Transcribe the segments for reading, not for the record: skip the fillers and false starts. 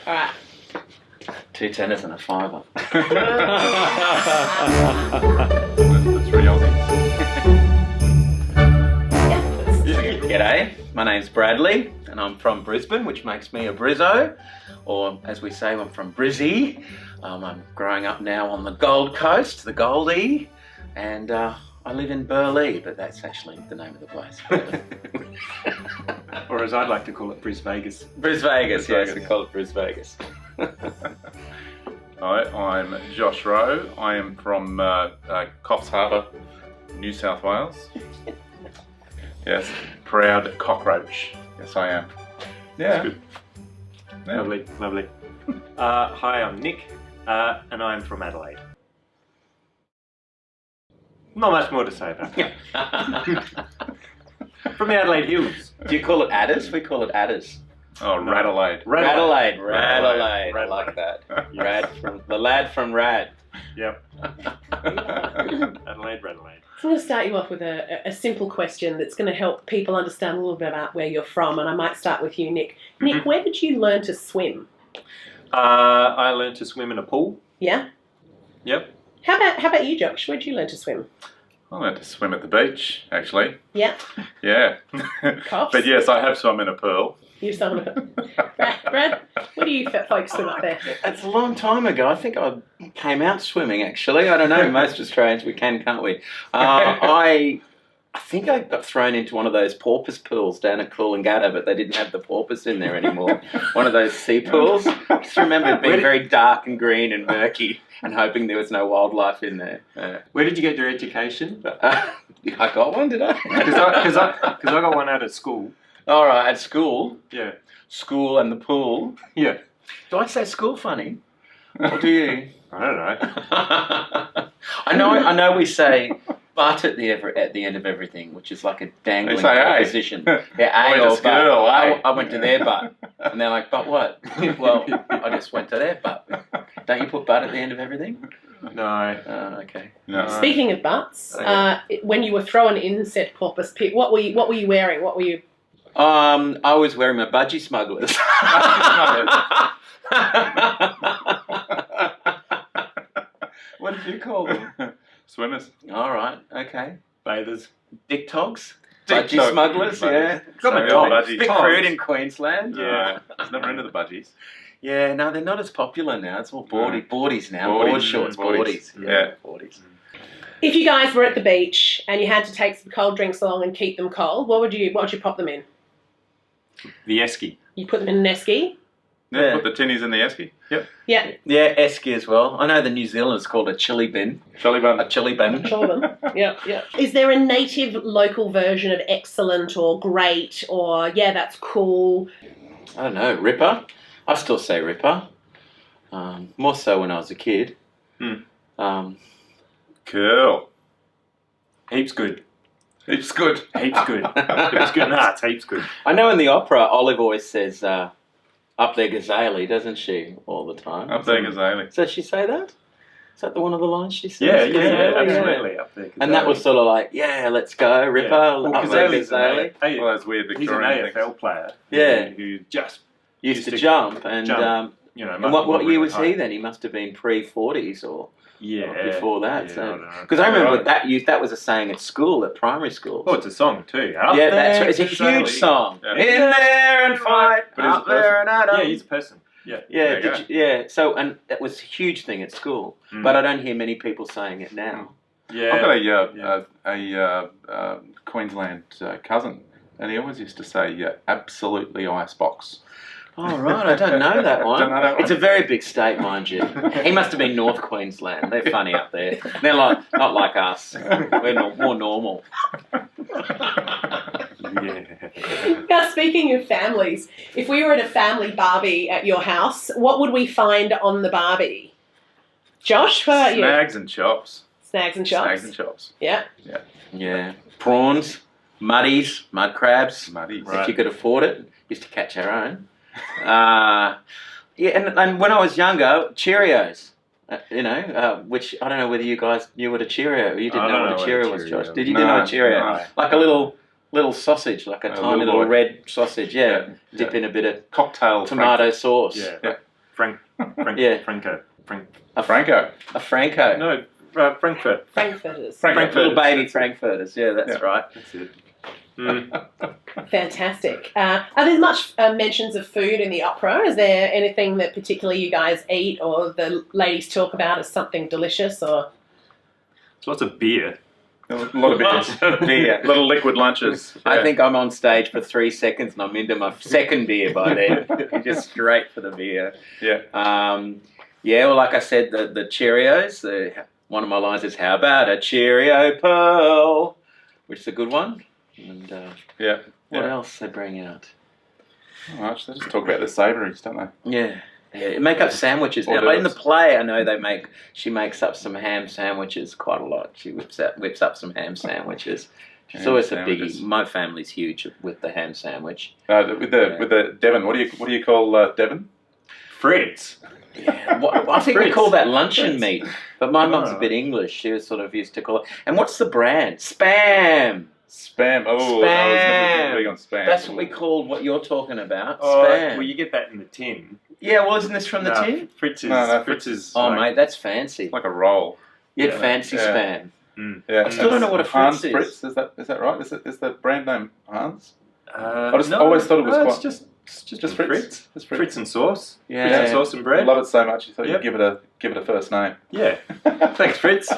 All right. 2 tenors and a fiver. The 3 Aussies. G'day, my name's Bradley and I'm from Brisbane, which makes me a Brizzo, or as we say, I'm from Brizzy. I'm growing up now on the Gold Coast, the Goldie, and I live in Burleigh, but that's actually the name of the place. Or as I'd like to call it, Bris Vegas. Bris Vegas, yes, we call it Bris Vegas. Hi, I'm Josh Rowe. I am from Coffs Harbour, New South Wales. Yes, proud cockroach. Yes, I am. Yeah. Good. Yeah. Lovely, lovely. Hi, I'm Nick, and I'm from Adelaide. Not much more to say about that. From the Adelaide Hills. Do you call it adders? We call it adders. Oh, Radelaide. Radelaide. Radelaide. I like that. Rad from the lad from Rad. Yep. Adelaide. So I'm going to start you off with a simple question that's going to help people understand a little bit about where you're from, and I might start with you, Nick. Nick, where did you learn to swim? I learned to swim in a pool. Yeah? Yep. How about you, Josh? Where did you learn to swim? I learned to swim at the beach, actually. Yeah? Yeah. Cops? But yes, I have swum in a pool. You swam in a Brad, where do you folks swim up there? It's a long time ago. I think I came out swimming, actually. I don't know. Most Australians, we can, can't we? I think I got thrown into one of those porpoise pools down at Coolangatta, but they didn't have the porpoise in there anymore. One of those sea pools. I just remember it being very dark and green and murky and hoping there was no wildlife in there. Where did you get your education? I got one, did I? Because I got one out of school. All right, at school. Yeah. School and the pool. Yeah. Do I say school funny? Or do you? I don't know. I know we say but at the end of everything, which is like a dangling They say proposition. Yeah, Boy or to school, but. I went to their butt. And they're like, but what? Well, I just went to their butt. Don't you put but at the end of everything? No. Okay. No. Speaking of butts, when you were thrown in said porpoise pit, what were you wearing? What were you? I was wearing my budgie smugglers. What did you call them? Swimmers. All right, okay. Bathers. Dick togs? Dick Budgie tog- smugglers, yeah. Got my Sorry, all dogs. budgies. Bit crude in Queensland. Yeah. I was never into the budgies. Yeah, no, they're not as popular now. It's all boardies now. Boardies. Board shorts, boardies. Yeah. Boardies. If you guys were at the beach and you had to take some cold drinks along and keep them cold, what would you pop them in? The esky. You put them in an esky? Yeah. Put the tinnies in the esky. Yep. Yeah. Yeah, esky as well. I know the New Zealanders called it chili bin. Chili bun. A chili bin. Sure them. Yeah. Is there a native local version of excellent or great or that's cool? I don't know, Ripper. I still say Ripper. More so when I was a kid. Cool. Heaps good. It's good. Heaps good. Heaps good. Nah, it's heaps good. I know in the opera, Olive always says, up there Gazelle, doesn't she, all the time? Up there, Gazelle. Does she say that? Is that the one of the lines she says? Yeah, Gazelle? absolutely. Up there. And that was sort of like, yeah, let's go, Ripper, Well, up there Gazelle's Gazelle. All those weird He's an Victorian AFL things. player. Yeah. Who just, Used to jump, and you know. and what year was he then? He must have been pre-40s or before that. Yeah, So because I remember that was a saying at school, at primary school. Oh, it's a song too. Yeah, that's right. It's a huge song. Yeah. In there and fight, But he's up a person. there and at 'em. Yeah, he's a person. Yeah. Yeah, So, and that was a huge thing at school, but I don't hear many people saying it now. Yeah. I've got a Queensland cousin, and he always used to say, absolutely icebox. Oh, right, I don't know that one. Don't know that one? It's a very big state, mind you. He must have been North Queensland. They're funny up there. They're not like us. We're more normal. Now, speaking of families, if we were at a family Barbie at your house, what would we find on the Barbie? Josh, what about you? Snags and chops. Snags and chops. Snags and chops. Yeah. Yeah. Prawns, muddies, mud crabs. Muddies. If you could afford it. Used to catch our own. And when I was younger, Cheerios. Which I don't know whether you guys knew what a Cheerio. You didn't know what a Cheerio was, Josh. Did you? Didn't know what a Cheerio? No. Like a little sausage, like a tiny little red sausage. Yeah. Yeah. Dip in a bit of Cocktail tomato sauce. Yeah. Yeah. Yeah. Franco. A Franco. A Franco. No, Frankfurt. Frankfurters. Little baby Frankfurters. Yeah, that's right. That's it. Mm. Fantastic. Are there much mentions of food in the opera? Is there anything that particularly you guys eat or the ladies talk about as something delicious? Or There's lots of beer. A lot of beers. Beer. Little liquid lunches. I think I'm on stage for 3 seconds and I'm into my second beer by then. Just straight for the beer. Yeah. Yeah, well, like I said, the Cheerios. One of my lines is, "How about a Cheerio Pearl?" Which is a good one. And Yeah. what else they bring out? Oh, actually, they just talk about the savouries, don't they? Yeah. Yeah, make up sandwiches. Or Now, in the donuts. play, I know she makes up some ham sandwiches quite a lot. She whips up some ham sandwiches. She's Ham always sandwiches. a biggie. My family's huge with the ham sandwich. With the Devon, what do you call Devon? Fritz. Yeah, I think we Fritz. call that luncheon meat, but my mum's a Oh. bit English. She was sort of used to call it. And what's the brand? Spam. Spam. Oh, I was never big on spam. That's what we call what you're talking about. Oh, Spam. well, you get that in the tin. Yeah, well, isn't this from the No, tin? Fritz is. No, Fritz is. Oh, like- mate, that's fancy. It's like a roll. You had yeah, fancy yeah. spam. Yeah. I still don't know what a Hans Fritz is. Fritz. Is that right? Is the brand name Hans? I just always thought it was It's quite- just Just Fritz. Fritz. Just Fritz and sauce. Yeah. Fritz and sauce and I bread. love it so much. You thought Yep. you'd give it a first name. Yeah. Thanks, Fritz.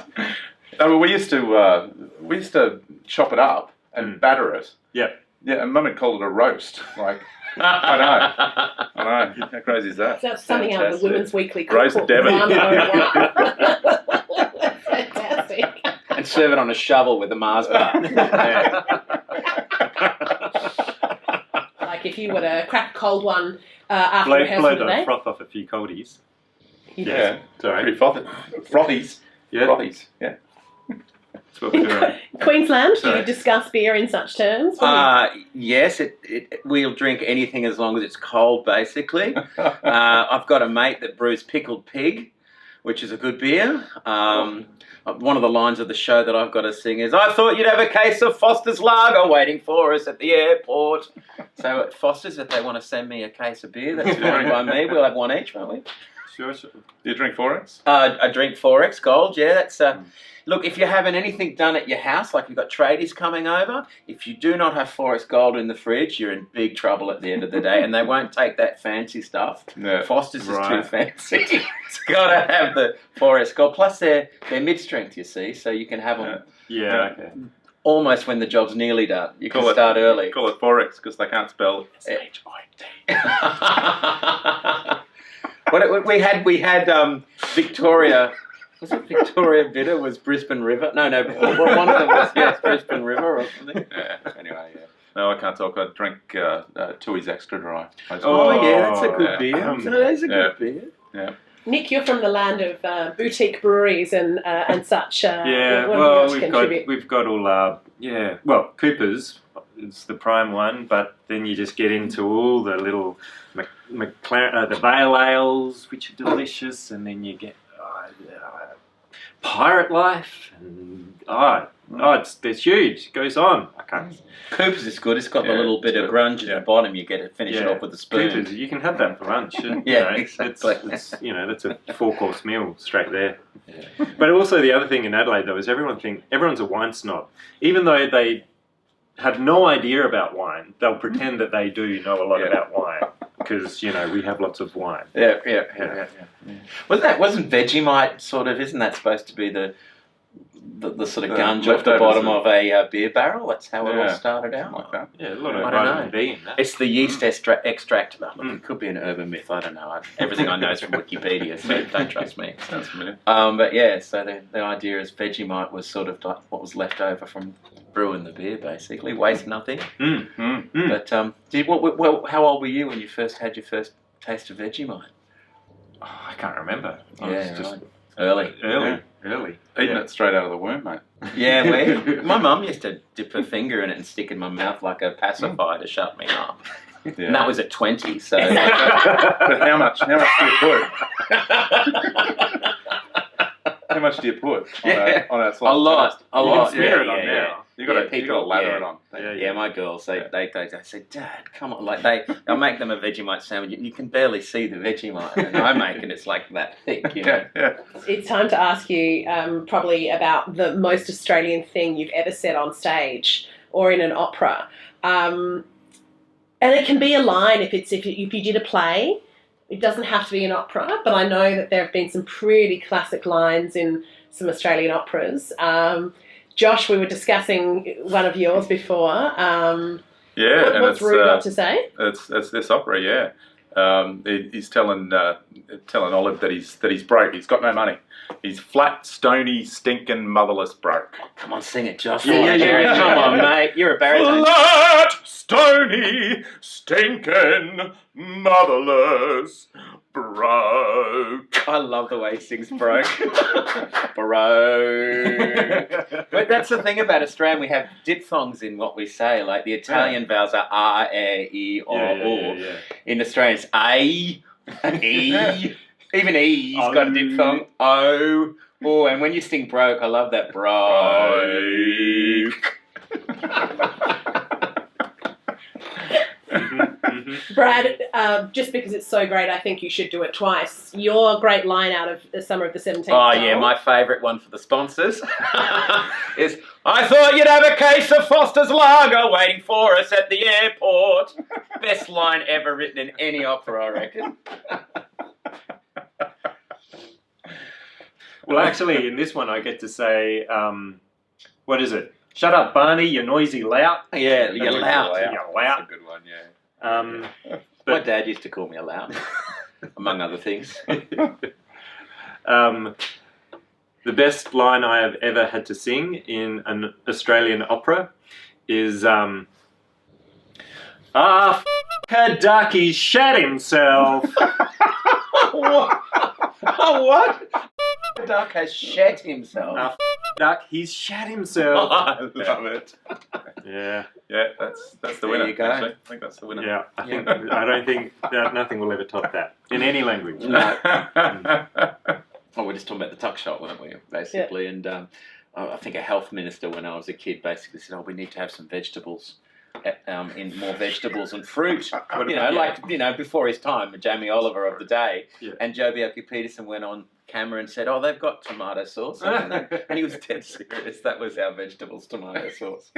No, but we used to chop it up and batter it. Yeah. Yeah, and Mum had called it a roast. Like, I know. How crazy is that? so that's something out of the Fantastic. Women's Weekly Roast Cookbook. Devon. 101. Fantastic. And serve it on a shovel with a Mars bar. Yeah. Like if you were to crack a cold one after Blow rehearsal the today, froth off a few coldies. you'd Yeah, Sorry. pretty frothies. Yeah. Frothies. Yeah. That's what we're doing. Queensland, do Sorry. you discuss beer in such terms? Yes, we'll drink anything as long as it's cold, basically. I've got a mate that brews pickled pig, which is a good beer. One of the lines of the show that I've got to sing is, "I thought you'd have a case of Foster's Lager waiting for us at the airport." So at Foster's, if they want to send me a case of beer, that's fine by me. We'll have one each, won't we? Sure. Do you drink 4X? I drink 4X Gold, yeah. That's look, if you're having anything done at your house, like you've got tradies coming over, if you do not have 4X Gold in the fridge, you're in big trouble at the end of the day, and they won't take that fancy stuff. Yeah. Foster's is too Right. fancy. It's got to have the 4S Gold. Plus, they're mid-strength, you see, so you can have them Yeah. Okay. almost when the job's nearly done. You can Call it- start early. Call it 4X because they can't spell Eh. we had Victoria. Was it Victoria Bitter? Was Brisbane River? No, one of them was Brisbane River or something. Yeah. Anyway, yeah. No, I can't talk. I drink Tui's Extra Dry. Oh, yeah, that's a good yeah. beer. Um, That is a yeah. good beer. Nick, you're from the land of boutique breweries and such. Yeah. what Well, have you got to contribute? we've got all our Well, Cooper's is the prime one, but then you just get into all the little McLaren, the Vale Ales, which are delicious, and then you get Pirate Life, and it's huge. It goes on. I can't. Cooper's is good. It's got the Yeah, little bit it's of good. grunge at Yeah. the bottom. You get to finish it Yeah. off with a spoon. Cooper's, you can have that for lunch. Yeah, exactly. It's that's a 4-course meal straight there. Yeah. But also the other thing in Adelaide though is everyone's a wine snob, even though they have no idea about wine. They'll pretend that they do know a lot Yeah. about wine because we have lots of wine. Yeah. Wasn't Vegemite sort of? Isn't that supposed to be the sort of gunge off the leftovers bottom of- of a beer barrel? That's how it all Yeah. started out. Like that. Yeah, a lot I of don't vitamin know. B in that. It's the yeast extract. Look, it could be an urban myth. I don't know. Everything I know is from Wikipedia, so don't trust me. Sounds familiar. But yeah, so the idea is Vegemite was sort of like what was left over from brewing the beer, basically. Waste nothing. But how old were you when you first had your first taste of Vegemite? Oh, I can't remember. I Yeah, was just right. Early. early. Eating it straight out of the womb, mate. Yeah, my mum used to dip her finger in it and stick it in my mouth like a pacifier to shut me up. Yeah. And that was at 20, so... But how much do you put? How much do you put on Yeah. that A lot. toast? A You lot. can smear it on yeah. now. You got to people- lather yeah. it on. Yeah, my girls, they say, Dad, come on. Like, I'll make them a Vegemite sandwich. You can barely see the Vegemite. And I make it, it's like that thick, you know. Yeah. It's time to ask you probably about the most Australian thing you've ever said on stage or in an opera. And it can be a line if you did a play. It doesn't have to be an opera, but I know that there have been some pretty classic lines in some Australian operas. Josh, we were discussing one of yours before. What's rude not to say? It's this opera, yeah. He's telling Olive that he's broke. He's got no money. He's flat, stony, stinking, motherless broke. Come on, sing it, Josh. Yeah. Come on, mate. You're a baritone. Flat, stony, stinking, motherless, broke. I love the way he sings broke. Broke. But that's the thing about Australian. We have diphthongs in what we say. Like the Italian vowels are R, E, O, O. In Australian, it's A, E. Even E's got a diphthong. O. Oh, and when you sing broke, I love that. Broke. Brad, just because it's so great, I think you should do it twice. Your great line out of the Summer of the 17th. Oh, yeah, my favourite one for the sponsors is, I thought you'd have a case of Foster's Lager waiting for us at the airport. Best line ever written in any opera, I reckon. Well, actually, in this one, I get to say, what is it? Shut up, Barney, you noisy lout. Yeah, you're loud. You lout. That's a good one, yeah. My dad used to call me a loud, among other things. The best line I have ever had to sing in an Australian opera is, a duck, he shat himself. What? Oh, what? The duck has shat himself. A duck, he's shat himself. I love it. Yeah. Yeah, that's the There winner. you go. Actually. I think that's the winner. Yeah, I don't think that nothing will ever top that in any language. No. Oh, we're just talking about the tuck shop, weren't we? Basically, yeah. And I think a health minister, when I was a kid, basically said, "Oh, we need to have some vegetables, in more vegetables and fruit." Before his time, Jamie Oliver of the day, and Joe Bjelke-Peterson went on camera and said, "Oh, they've got tomato sauce," and he was dead serious. That was our vegetables, tomato sauce.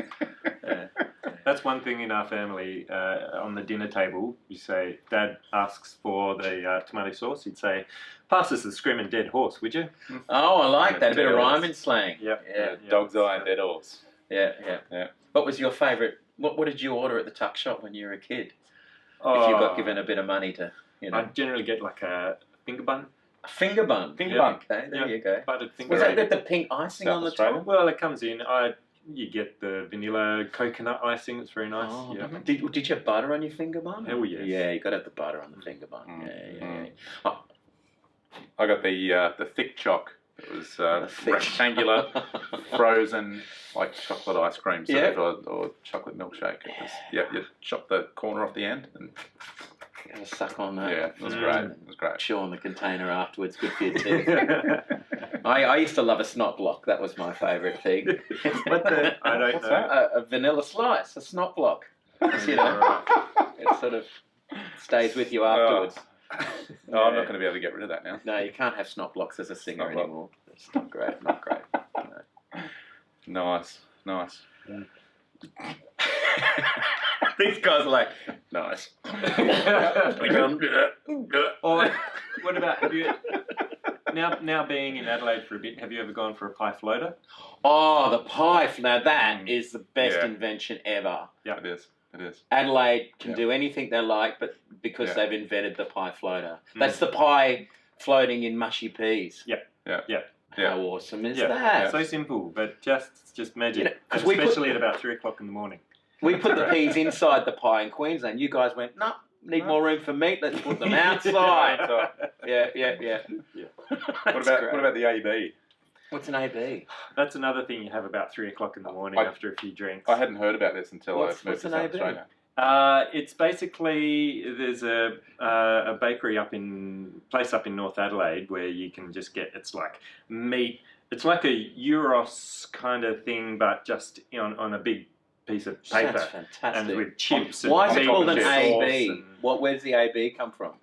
That's one thing in our family. On the dinner table, you say, Dad asks for the tomato sauce. He'd say, "Pass us the screaming dead horse, would you?" Oh, I like that. A bit of rhyming slang. Yep. Yeah. Dog's eye and dead horse. Yeah. What was your favourite? What did you order at the tuck shop when you were a kid? If you got given a bit of money to, I generally get like a finger bun. A finger bun. Okay, there you go. Buttered finger Was that bun. with the pink icing on the top? Well, it comes in. You get the vanilla coconut icing. It's very nice. Oh, yeah. Did you have butter on your finger bun? Hell yes. Yeah, you got to have the butter on the finger bun. Yeah. Oh. I got the thick choc. It was rectangular, frozen, like chocolate ice cream or chocolate milkshake. It was, you chop the corner off the end and Have a suck on that. yeah, it was great. It was great. Chew on the container afterwards. Good for your teeth. I used to love a snot block. That was my favourite thing. I don't What's know. that? A vanilla slice, a snot block. You know, it sort of stays with you afterwards. No, I'm not going to be able to get rid of that now. No, you can't have snot blocks as a singer Snot block. anymore. It's not great. Not great. No. Nice. These guys are like, nice. Or what about now being in Adelaide for a bit? Have you ever gone for a pie floater? Oh, the pie. Now that is the best Yeah. invention ever. Yeah, it is. It is. Adelaide can Yeah. do anything they like, but because Yeah. they've invented the pie floater. That's the pie floating in mushy peas. Yeah. How awesome is Yeah. that? So simple, but just magic. You know, 'cause And we put- especially at about 3:00 in the morning. We put the peas inside the pie in Queensland. You guys went, no, need more room for meat. Let's put them outside. Yeah. What about the AB? What's an AB? That's another thing you have about 3:00 in the morning after a few drinks. I hadn't heard about this until What's I moved to an South AB? Australia. It's basically there's a bakery place up in North Adelaide where you can just get it's like meat, it's like a Euros kind of thing, but just on a big piece of paper. That's fantastic. And with chips. Why is and it called an sauce AB? and- Where's the AB come from?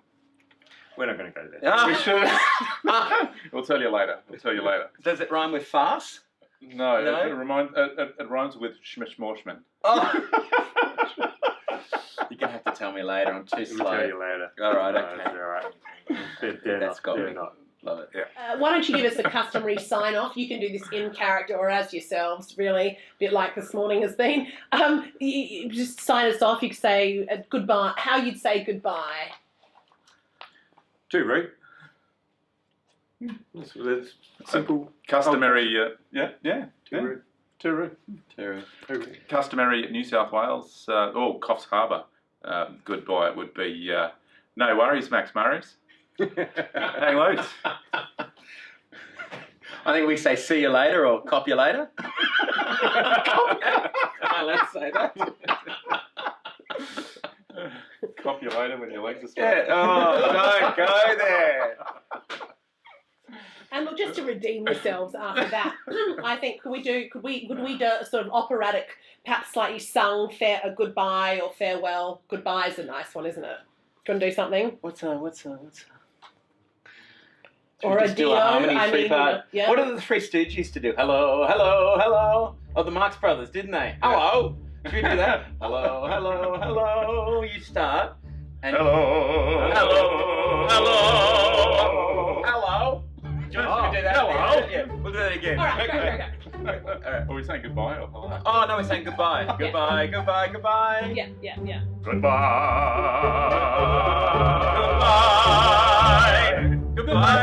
We're not going to go there. Ah. We should. We'll tell you later. We'll tell you later. Does it rhyme with farce? No, No? It rhymes with schmishmorshman. Oh. You're gonna have to tell me later. I'm too We'll slow. tell you later. All right, No, okay. they're all right. They're That's got they're me. not. Love it. Yeah. Why don't you give us a customary sign off? You can do this in character or as yourselves, really, a bit like this morning has been. You just sign us off. You could say goodbye. How you'd say goodbye. Too rude. Simple. Customary. Yeah. Too rude. Turu. Customary New South Wales. Coffs Harbour. Goodbye. It would be no worries, Max Murray's. Hang loose. I think we say see you later or cop you later. Let's say that. Cop you later when your legs are Yeah. straight. Oh, don't go there. And look, just to redeem yourselves after that, I think would we do a sort of operatic, perhaps slightly sung a goodbye or farewell? Goodbye is a nice one, isn't it? Gonna do something? What's Or a do dio? a harmony I mean, three-part? yeah. What did the Three Stooges used to do? Hello, hello, hello. Oh, the Marx Brothers, didn't they? Hello. Should we do that? Hello, hello, hello. You start. And Hello. Hello. Hello. Hello. Do you want to do that? Hello. Yeah, we'll do that again. All right, go. All right. Are we saying goodbye or hello? Oh, no, we're saying goodbye. Goodbye, goodbye, goodbye. Yeah. Goodbye. Goodbye. Goodbye.